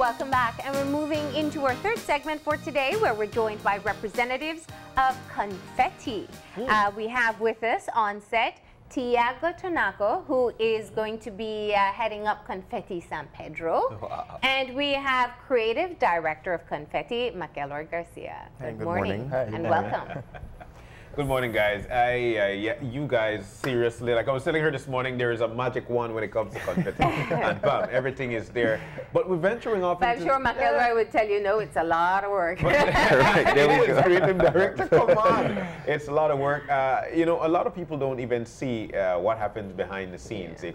welcome back. And we're moving into our third segment for today, where we're joined by representatives of Confetti. We have with us on set Tiago Tonaco, who is going to be heading up Confetti San Pedro. Wow. And we have creative director of Confetti, McElroy Garcia. Good morning. Hi. And welcome. Good morning, guys. Yeah, you guys, seriously, like I was telling her this morning, there is a magic wand when it comes to confetti. And bam, everything is there. But we're venturing off but into... I'm sure McElroy would tell you, no, it's a lot of work. Right, there we go. Creative director, come on. It's a lot of work. You know, a lot of people don't even see what happens behind the scenes. Yeah.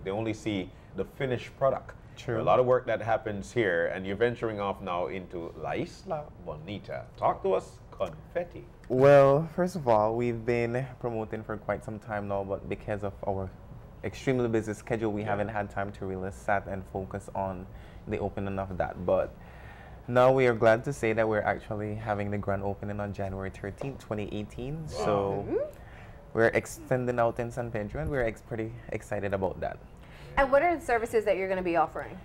They only see the finished product. True. A lot of work that happens here, and you're venturing off now into La Isla Bonita. Talk to us, Confetti. Well, first of all, we've been promoting for quite some time now, but because of our extremely busy schedule, we haven't had time to really sit and focus on the opening of that. But now we are glad to say that we're actually having the grand opening on January 13th, 2018. Wow. So we're extending out in San Pedro, and we're pretty excited about that. And what are the services that you're going to be offering?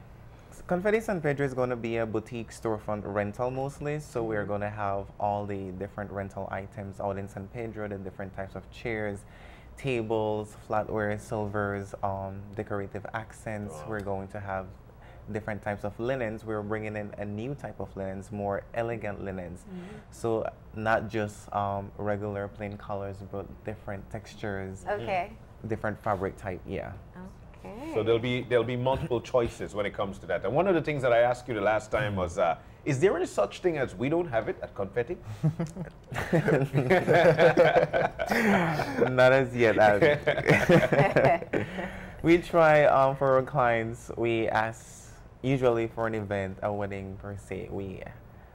Confetti San Pedro is going to be a boutique storefront rental mostly, so we're going to have all the different rental items out in San Pedro, the different types of chairs, tables, flatware, silvers, decorative accents. Wow. We're going to have different types of linens. We're bringing in a new type of linens, more elegant linens. So not just regular plain colors, but different textures, different fabric type, Okay. So there'll be multiple choices when it comes to that. And one of the things that I asked you the last time was, is there any such thing as we don't have it at Confetti? Not as yet. We try for our clients. We ask usually for an event, a wedding per se. We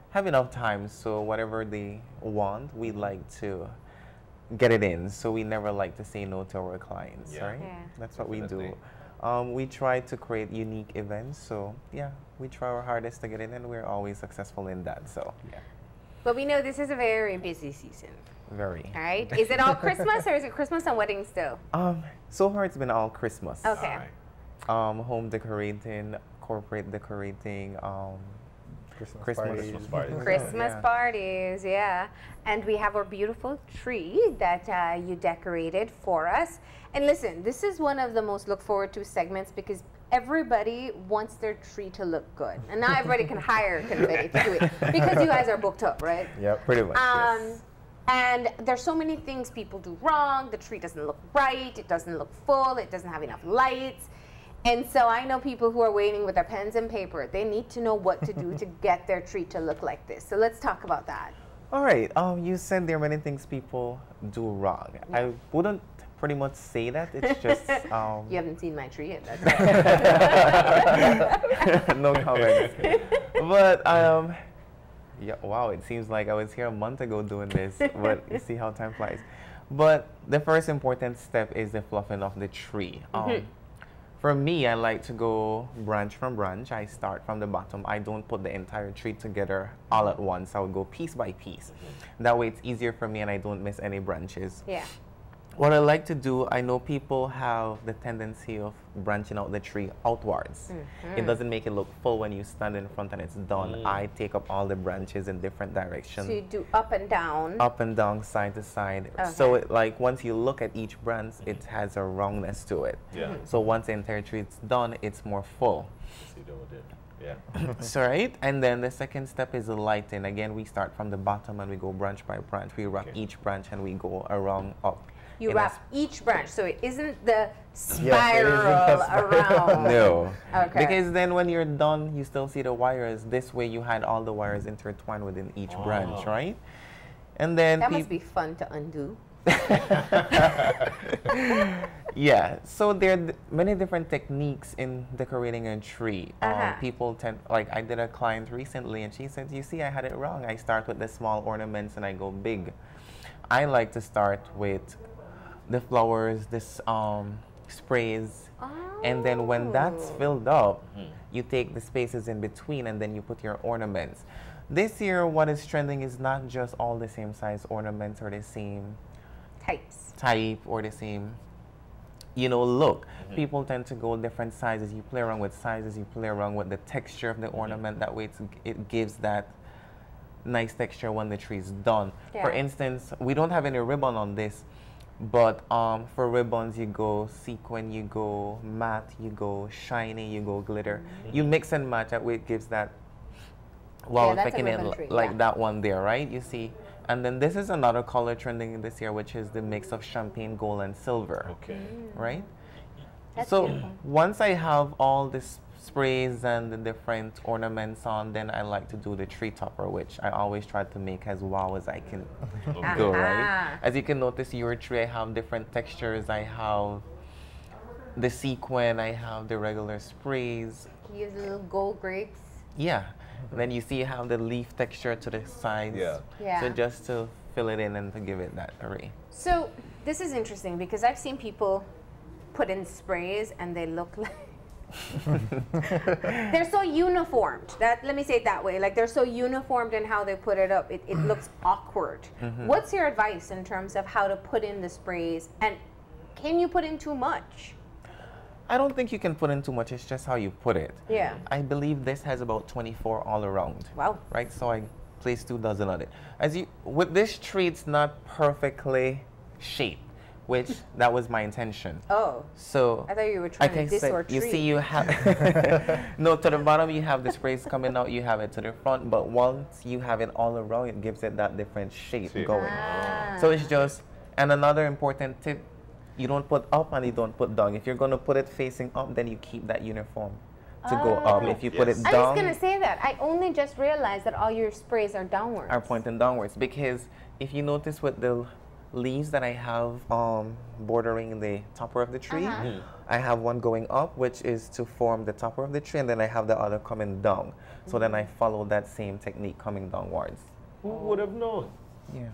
have enough time, so whatever they want, we like to get it in. So we never like to say no to our clients, right? Yeah. That's what we do. We try to create unique events, so yeah, we try our hardest to get it in, and we're always successful in that, so yeah. But we know this is a very busy season. Very. All right. Is it all Christmas, or is it Christmas and weddings still? So far it's been all Christmas. Okay. Home decorating, corporate decorating, Christmas parties. Christmas parties, yeah. And we have our beautiful tree that you decorated for us. And listen, this is one of the most look forward to segments because everybody wants their tree to look good. And now everybody can hire Confetti to do it because you guys are booked up, right? Yeah, pretty much, yes. And there's so many things people do wrong. The tree doesn't look right. It doesn't look full. It doesn't have enough lights. And so I know people who are waiting with their pens and paper. They need to know what to do to get their tree to look like this. So let's talk about that. All right. You said there are many things people do wrong. Yeah. I wouldn't pretty much say that. It's just... You haven't seen my tree yet. That's right. No comments. But, yeah, wow, it seems like I was here a month ago doing this. But you see how time flies. But the first important step is the fluffing of the tree. For me, I like to go branch from branch. I start from the bottom. I don't put the entire tree together all at once. I would go piece by piece. That way it's easier for me and I don't miss any branches. Yeah. What I like to do, I know people have the tendency of branching out the tree outwards. It doesn't make it look full when you stand in front and it's done. I take up all the branches in different directions. So you do up and down? Up and down, side to side. Okay. So it, like once you look at each branch, it has a roundness to it. Yeah. So once the entire tree is done, it's more full. Yeah. So right, and then the second step is the lighting. Again, we start from the bottom and we go branch by branch. We wrap each branch and we go around up. You wrap each branch, so it isn't the spiral around. No. Okay. Because then when you're done, you still see the wires. This way you had all the wires intertwined within each branch, right? And then that must be fun to undo. Yeah, so there are many different techniques in decorating a tree. People tend, like I did a client recently and she said, you see, I had it wrong. I start with the small ornaments and I go big. I like to start with the flowers, this sprays, and then when that's filled up, you take the spaces in between and then you put your ornaments. This year, what is trending is not just all the same size ornaments or the same type or the same you know, look. People tend to go different sizes. You play around with sizes, you play around with the texture of the ornament. That way it gives that nice texture when the tree is done. Yeah. For instance, we don't have any ribbon on this, but for ribbons you go sequin, you go matte, you go shiny, you go glitter. You mix and match. That way it gives that wow effect in it, like that one there, right? You see. And then this is another color trending this year, which is the mix of champagne, gold, and silver. Okay. Right? That's so beautiful. once I have all the sprays and the different ornaments on, then I like to do the tree topper, which I always try to make as wow as I can go, right? As you can notice, your tree, I have different textures. I have the sequin, I have the regular sprays. You use little gold grapes. Yeah. And then you see how the leaf texture to the sides. Yeah. So just to fill it in and to give it that array. So this is interesting because I've seen people put in sprays and they look like they're so uniformed. Let me say it that way. Like they're so uniformed in how they put it up. It looks awkward. What's your advice in terms of how to put in the sprays, and can you put in too much? I don't think you can put in too much. It's just how you put it. Yeah. I believe this has about 24 all around. Wow. Right? So I placed 2 dozen on it. With this tree, it's not perfectly shaped, which that was my intention. Oh. So I thought you were trying to diss our tree. You see, you have no, to the bottom you have the sprays coming out. You have it to the front, but once you have it all around, it gives it that different shape going. So it's just. And another important tip: you don't put up and you don't put down. If you're going to put it facing up, then you keep that uniform to go up. If you put it down, I was going to say that. I only just realized that all your sprays are downwards. Are pointing downwards, because if you notice with the leaves that I have bordering the topper of the tree, I have one going up, which is to form the topper of the tree, and then I have the other coming down. So then I follow that same technique coming downwards. Who would have known? Yeah.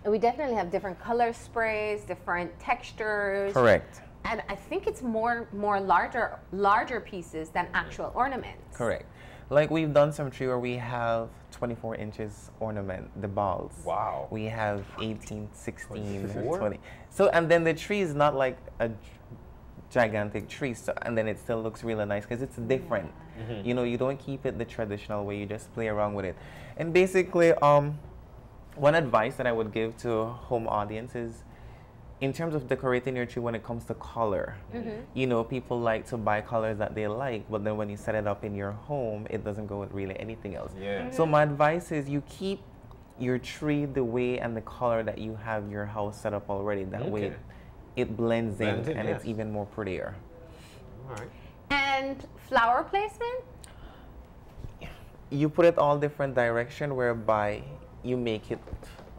We definitely have different color sprays, different textures. Correct. And I think it's more larger pieces than actual ornaments. Correct. Like we've done some tree where we have 24 inches ornament, the balls. Wow. We have 18, 16, 24? 20. So, and then the tree is not like a gigantic tree, so, and then it still looks really nice because it's different. You know, you don't keep it the traditional way, you just play around with it. And basically, one advice that I would give to home audiences, in terms of decorating your tree when it comes to color, you know, people like to buy colors that they like, but then when you set it up in your home, it doesn't go with really anything else. So my advice is you keep your tree the way and the color that you have your house set up already. That way it blends in and it's even more prettier. All right. And flower placement? You put it all different direction, whereby you make it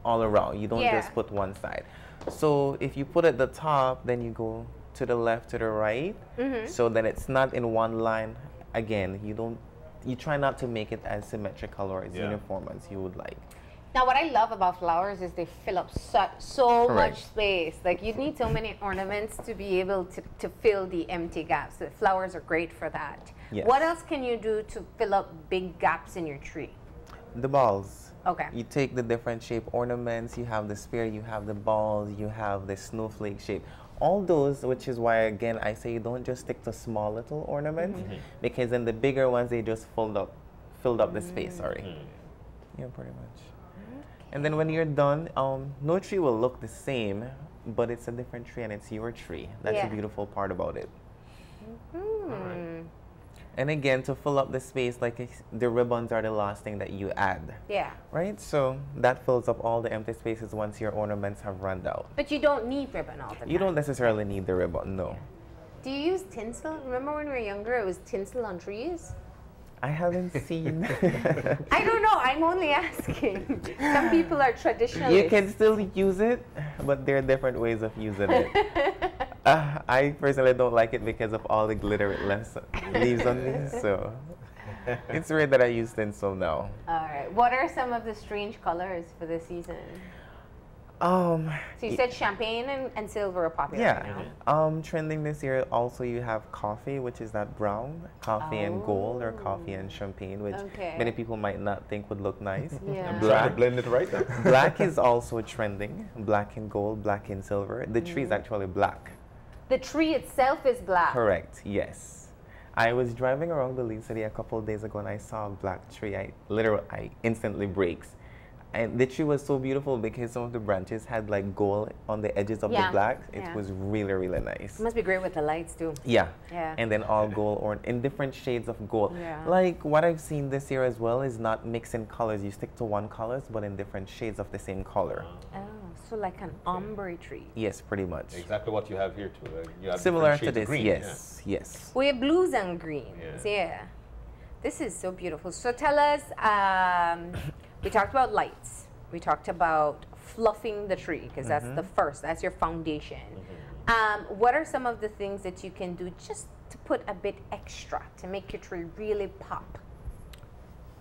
all around. You don't just put one side. So if you put at the top, then you go to the left, to the right, so that it's not in one line. Again, you try not to make it as symmetrical or as uniform as you would like. Now, what I love about flowers is they fill up so much space. Like, you need so many ornaments to be able to fill the empty gaps. The flowers are great for that. Yes. What else can you do to fill up big gaps in your tree? The balls. Okay. You take the different shape ornaments, you have the spear, you have the balls, you have the snowflake shape. All those, which is why, again, I say don't just stick to small little ornaments, because then the bigger ones, they just filled up the space, Yeah, pretty much. And then when you're done, no tree will look the same, but it's a different tree and it's your tree. That's the beautiful part about it. And again, to fill up the space, like the ribbons are the last thing that you add. Yeah. Right? So that fills up all the empty spaces once your ornaments have run out. But you don't need ribbon all the time. You don't necessarily need the ribbon, no. Do you use tinsel? Remember when we were younger, it was tinsel on trees? I haven't seen. I don't know. I'm only asking. Some people are traditionalists. You can still use it, but there are different ways of using it. I personally don't like it because of all the glitter it leaves on me. So it's rare that I use tinsel now. All right. What are some of the strange colors for this season? So you said champagne and silver are popular right now. Trending this year also you have coffee, which is that brown, coffee and gold, or coffee and champagne, which many people might not think would look nice. I'm trying to blend it right now. Black is also trending, black and gold, black and silver. The tree is actually black. the tree itself is black. Correct, yes. I was driving around Belize City a couple of days ago and I saw a black tree. I instantly brakes. And the tree was so beautiful because some of the branches had like gold on the edges of the black. It was really, really nice. It must be great with the lights too. Yeah. Yeah. And then all gold or in different shades of gold. Yeah. Like what I've seen this year as well is not mixing colors. You stick to one colors but in different shades of the same color. Oh, so like an ombre tree. Yes, pretty much. Exactly what you have here too. You have Similar different to shades of this, green, yes, yes. We have blues and greens, yeah. This is so beautiful. So tell us, we talked about lights. We talked about fluffing the tree because that's the first, that's your foundation. What are some of the things that you can do just to put a bit extra to make your tree really pop?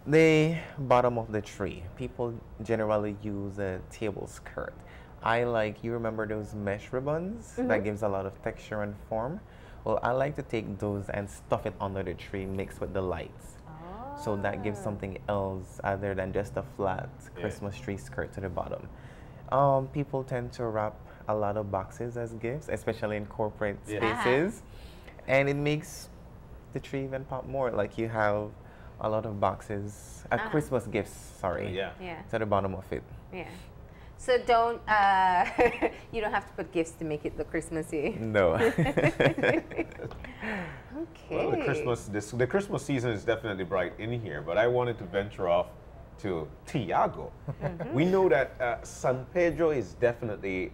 The bottom of the tree. People generally use a table skirt. I like, you remember those mesh ribbons that gives a lot of texture and form? Well, I like to take those and stuff it under the tree mixed with the lights. So that gives something else other than just a flat Christmas tree skirt to the bottom. People tend to wrap a lot of boxes as gifts, especially in corporate spaces. And it makes the tree even pop more. Like you have a lot of boxes, Christmas gifts, sorry, to the bottom of it. Yeah. So don't, you don't have to put gifts to make it look Christmassy. No. Okay. Well, the Christmas season is definitely bright in here, but I wanted to venture off to Tiago. We know that San Pedro is definitely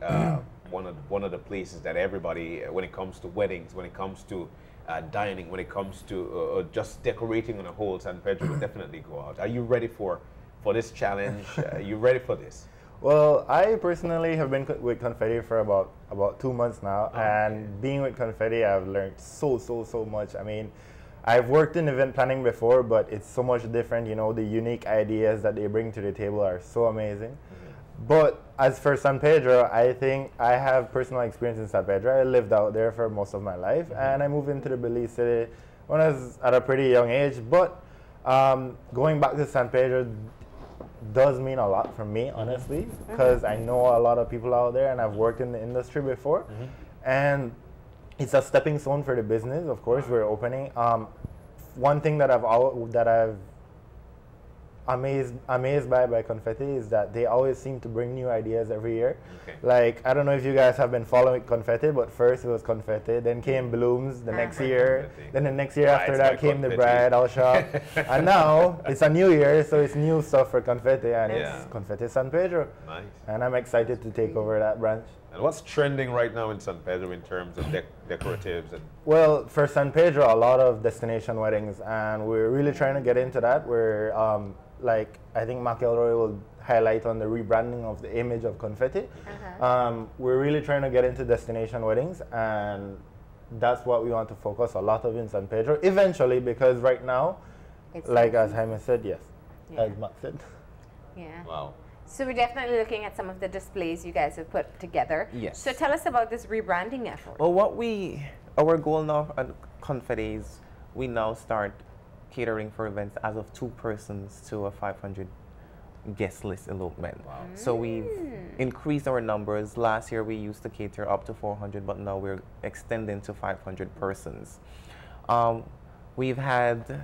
one of the places that everybody, when it comes to weddings, when it comes to dining, when it comes to just decorating on a whole, San Pedro will definitely go out. Are you ready for this challenge? Are you ready for this? Well, I personally have been with Confetti for about 2 months now, and being with Confetti, I've learned so much. I mean, I've worked in event planning before, but it's so much different. You know, the unique ideas that they bring to the table are so amazing. But as for San Pedro, I think I have personal experience in San Pedro. I lived out there for most of my life, and I moved into the Belize City when I was at a pretty young age. But going back to San Pedro does mean a lot for me, honestly, because I know a lot of people out there and I've worked in the industry before. And it's a stepping stone for the business. Of course, we're opening. One thing that I've amazed by Confetti is that they always seem to bring new ideas every year. Like, I don't know if you guys have been following Confetti, but first it was Confetti, then came Blooms the next year, then the next year after that came the Bridal Shop, and now it's a new year, so it's new stuff for Confetti, and it's Confetti San Pedro. Nice. And I'm excited to take over that branch. And what's trending right now in San Pedro in terms of decoratives? And well, for San Pedro, a lot of destination weddings, and we're really trying to get into that. We're like, I think McElroy will highlight on the rebranding of the image of Confetti. We're really trying to get into destination weddings, and that's what we want to focus a lot of in San Pedro eventually, because right now, it's like as Jaime said, as Matt said. Wow. So we're definitely looking at some of the displays you guys have put together. Yes. So tell us about this rebranding effort. Well, our goal now at Confetti is we now start catering for events as of 2 persons to a 500 guest list elopement. Wow. So we've increased our numbers. Last year we used to cater up to 400, but now we're extending to 500 persons. We've had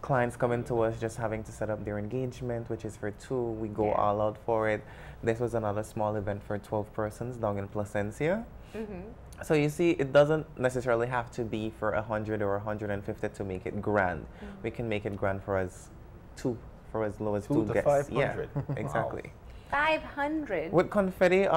clients coming to us just having to set up their engagement, which is for 2. We go all out for it. This was another small event for 12 persons down in Placencia. So you see, it doesn't necessarily have to be for 100 or 150 to make it grand. We can make it grand for as low as 2 to guests. 500. Exactly. 500. With Confetti,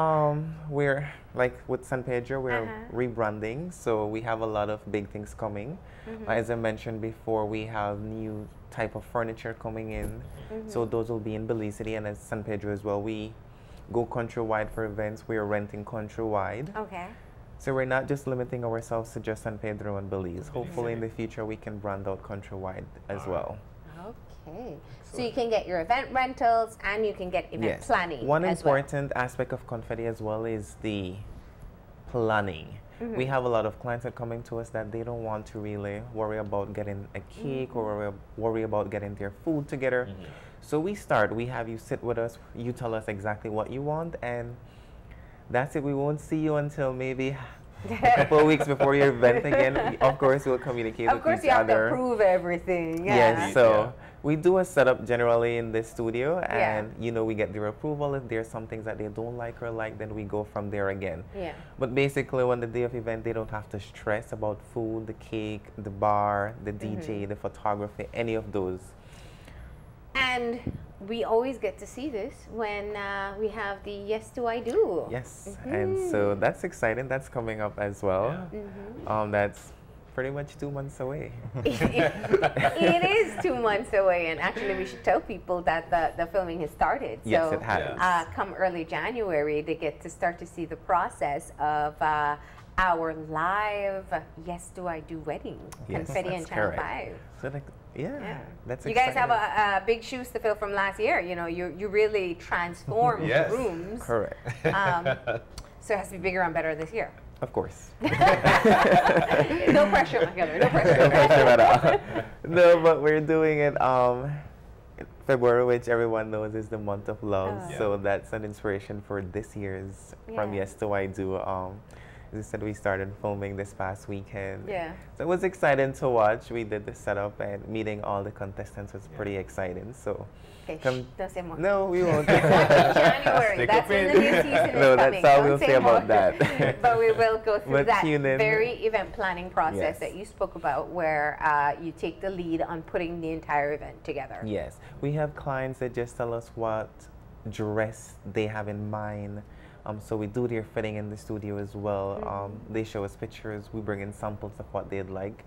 we're like with San Pedro, we're rebranding, so we have a lot of big things coming. As I mentioned before, we have new type of furniture coming in, so those will be in Belize City, and as San Pedro as well. We go countrywide for events. We are renting countrywide. Okay. So we're not just limiting ourselves to just San Pedro and Belize. Hopefully in the future we can brand out countrywide as well. Okay. So you can get your event rentals and you can get event planning. One important aspect of Confetti as well is the planning. We have a lot of clients that coming to us that they don't want to really worry about getting a cake or worry about getting their food together. So we have you sit with us, you tell us exactly what you want, and that's it. We won't see you until maybe a couple of weeks before your event again, of course, we'll communicate with each other. Of course, you have to approve everything. Yeah. Yes, so we do a setup generally in this studio, and you know, we get their approval. If there's some things that they don't like or like, then we go from there again. Yeah. But basically, on the day of event, they don't have to stress about food, the cake, the bar, the DJ, the photography, any of those. And we always get to see this when we have the Yes Do I Do. Yes, and so that's exciting. That's coming up as well. That's pretty much 2 months away. It is 2 months away, and actually we should tell people that the filming has started. Yes, so, it has. Come early January, they get to start to see the process of our live Yes Do I Do wedding, Confetti and Channel 5. So like, that's you exciting. guys have a big shoes to fill from last year. You know, you really transformed the rooms. Correct. So it has to be bigger and better this year. Of course. No pressure, McElroy. No pressure. No pressure at all. No, but we're doing it February, which everyone knows is the month of love. So that's an inspiration for this year's From Yes Do I Do. As I said, we started filming this past weekend. Yeah. So it was exciting to watch. We did the setup, and meeting all the contestants was pretty exciting. So, don't say more. No, we won't. January. That's when the new season is no, coming. that's all Don't we'll say about that. But we will go through that tune in. very event planning process that you spoke about, where you take the lead on putting the entire event together. Yes. We have clients that just tell us what dress they have in mind. So we do their fitting in the studio as well. They show us pictures. We bring in samples of what they'd like.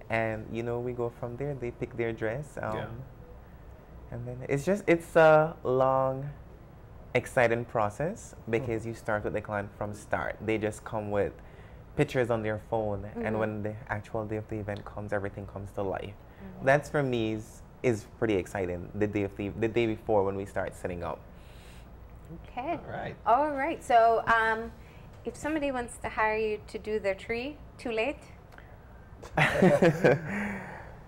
And, you know, we go from there. They pick their dress. And then it's a long, exciting process because you start with the client from start. They just come with pictures on their phone. And when the actual day of the event comes, everything comes to life. That's, for me, is pretty exciting, the day before when we start setting up. Okay. All right. All right. So, if somebody wants to hire you to do their tree, too late?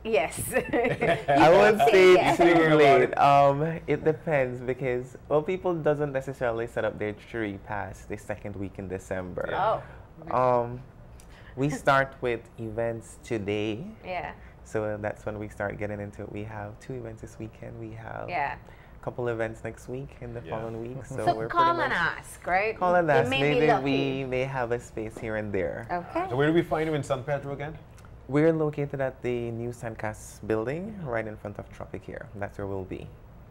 Yes. I would say too late. It depends because, well, people doesn't necessarily set up their tree past the second week in December. We start with events today. Yeah. So that's when we start getting into it. We have 2 events this weekend. We have couple events next week and the following week. So we're call and ask, right? Call and ask. Maybe we may have a space here and there. Okay. So where do we find you in San Pedro again? We're located at the new Sandcast building right in front of Tropic here. That's where we'll be.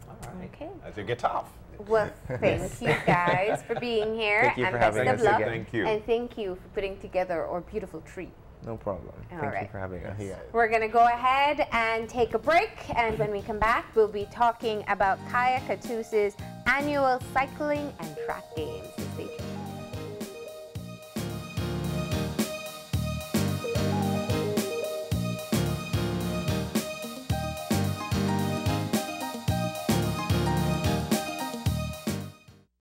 All right. Okay. As you get off. Well, thank you guys for being here. Thank you for having us again. Thank you. And thank you for putting together our beautiful tree. No problem. Thank you for having us. We're going to go ahead and take a break, and when we come back, we'll be talking about Kaya Katus's annual cycling and track games. So stay tuned.